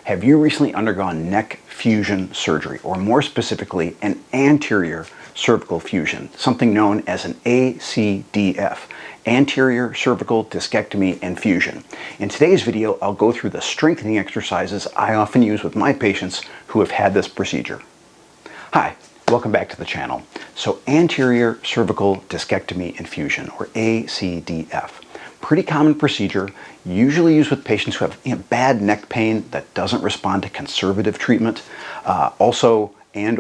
Have you recently undergone neck fusion surgery, or more specifically, an anterior cervical fusion, something known as an ACDF, anterior cervical discectomy and fusion? In today's video, I'll go through the strengthening exercises I often use with my patients who have had this procedure. Hi, welcome back to the channel. So anterior cervical discectomy and fusion, or ACDF. Pretty common procedure, usually used with patients who have bad neck pain that doesn't respond to conservative treatment. Also,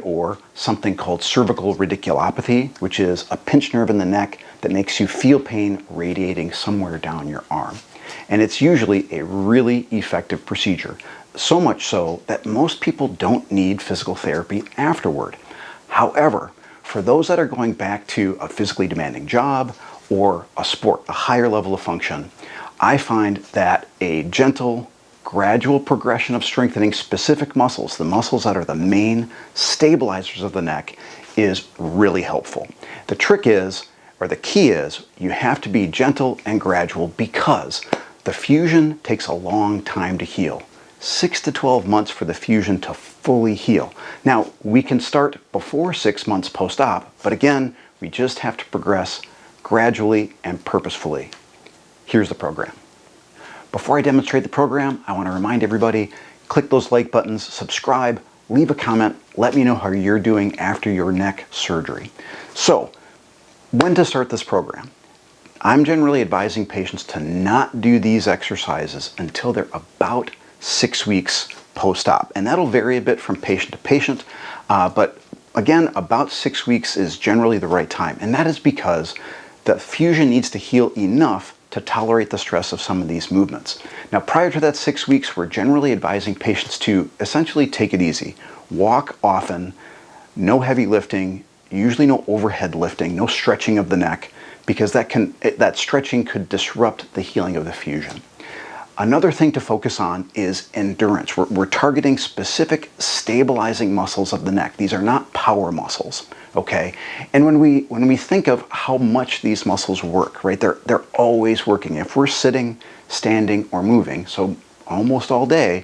or something called cervical radiculopathy, which is a pinched nerve in the neck that makes you feel pain radiating somewhere down your arm. And it's usually a really effective procedure, so much so that most people don't need physical therapy afterward. However, for those that are going back to a physically demanding job or a sport, a higher level of function, I find that a gentle, gradual progression of strengthening specific muscles, the muscles that are the main stabilizers of the neck, is really helpful. The trick is, or the key is, you have to be gentle and gradual because the fusion takes a long time to heal. 6 to 12 months for the fusion to fully heal. Now, we can start before 6 months post-op, but again, we just have to progress gradually and purposefully. Here's the program. Before I demonstrate the program, I want to remind everybody, click those like buttons, subscribe, leave a comment, let me know how you're doing after your neck surgery. So, when to start this program? I'm generally advising patients to not do these exercises until they're about 6 weeks post-op, and that'll vary a bit from patient to patient, but again, about 6 weeks is generally the right time, and that is because the fusion needs to heal enough to tolerate the stress of some of these movements. Now, prior to that 6 weeks, we're generally advising patients to essentially take it easy. Walk often, no heavy lifting, usually no overhead lifting, no stretching of the neck, because that stretching could disrupt the healing of the fusion. Another thing to focus on is endurance. We're targeting specific stabilizing muscles of the neck. These are not power muscles, okay? And when we think of how much these muscles work, right? They're always working. If we're sitting, standing, or moving, so almost all day,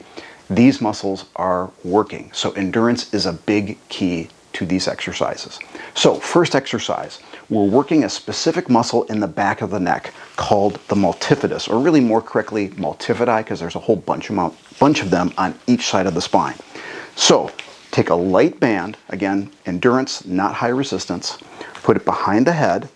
these muscles are working. So endurance is a big key to these exercises. So first exercise, we're working a specific muscle in the back of the neck called the multifidus, or really more correctly, multifidi, because there's a whole bunch of them on each side of the spine. So take a light band, again, endurance, not high resistance, put it behind the head,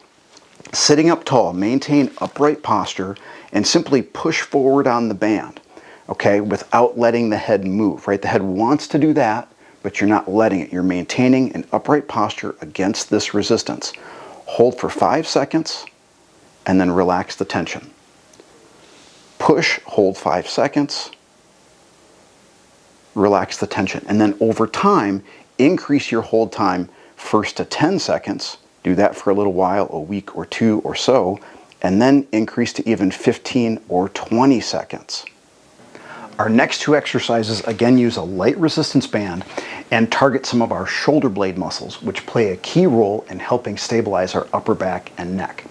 sitting up tall, maintain upright posture, and simply push forward on the band, okay, without letting the head move, right? The head wants to do that, but you're not letting it. You're maintaining an upright posture against this resistance. Hold for 5 seconds, and then relax the tension. Push, hold 5 seconds, relax the tension. And then over time, increase your hold time first to 10 seconds. Do that for a little while, a week or two or so, and then increase to even 15 or 20 seconds. Our next two exercises again use a light resistance band and target some of our shoulder blade muscles, which play a key role in helping stabilize our upper back and neck.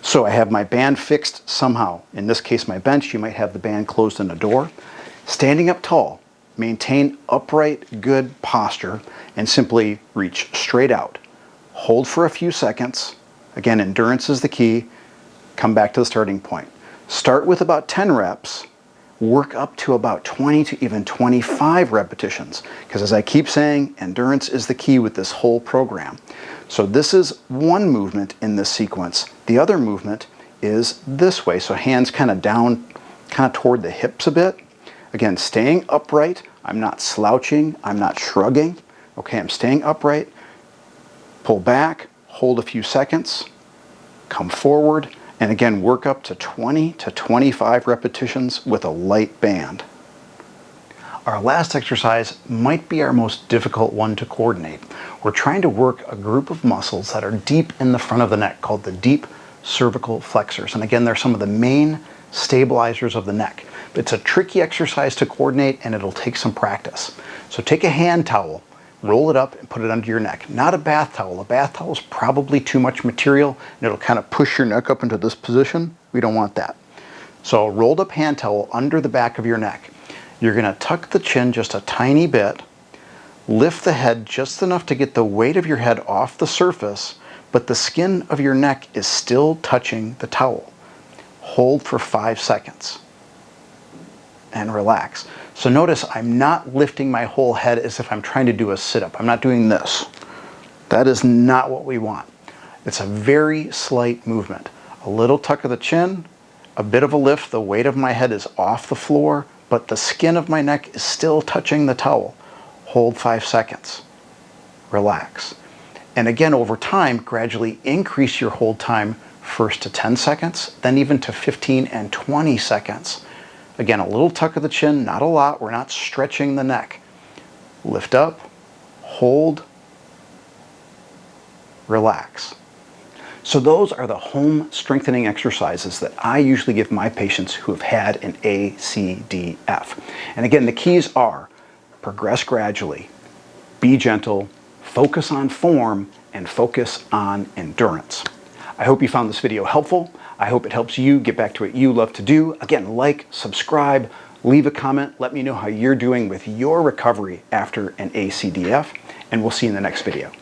So I have my band fixed somehow. In this case, my bench. You might have the band closed in a door. Standing up tall, maintain upright, good posture, and simply reach straight out. Hold for a few seconds. Again, endurance is the key. Come back to the starting point. Start with about 10 reps. Work up to about 20 to even 25 repetitions, because as I keep saying, endurance is the key with this whole program. So this is one movement in this sequence. The other movement is this way, so hands kind of down, kind of toward the hips a bit. Again, staying upright. I'm not slouching, I'm not shrugging. Okay, I'm staying upright. Pull back, hold a few seconds, come forward, and again, work up to 20 to 25 repetitions with a light band. Our last exercise might be our most difficult one to coordinate. We're trying to work a group of muscles that are deep in the front of the neck called the deep cervical flexors. And again, they're some of the main stabilizers of the neck. It's a tricky exercise to coordinate, and it'll take some practice. So take a hand towel, roll it up and put it under your neck. Not a bath towel. A bath towel is probably too much material and it'll kind of push your neck up into this position. We don't want that. So a rolled up hand towel under the back of your neck. You're going to tuck the chin just a tiny bit, lift the head just enough to get the weight of your head off the surface, but the skin of your neck is still touching the towel. Hold for 5 seconds and relax. So notice I'm not lifting my whole head as if I'm trying to do a sit-up. I'm not doing this. That is not what we want. It's a very slight movement. A little tuck of the chin, a bit of a lift, the weight of my head is off the floor, but the skin of my neck is still touching the towel. Hold 5 seconds. Relax. And again, over time, gradually increase your hold time first to 10 seconds, then even to 15 and 20 seconds. Again, a little tuck of the chin, not a lot. We're not stretching the neck. Lift up, hold, relax. So those are the home strengthening exercises that I usually give my patients who have had an ACDF. And again, the keys are progress gradually, be gentle, focus on form, and focus on endurance. I hope you found this video helpful. I hope it helps you get back to what you love to do. Again, like, subscribe, leave a comment. Let me know how you're doing with your recovery after an ACDF, and we'll see you in the next video.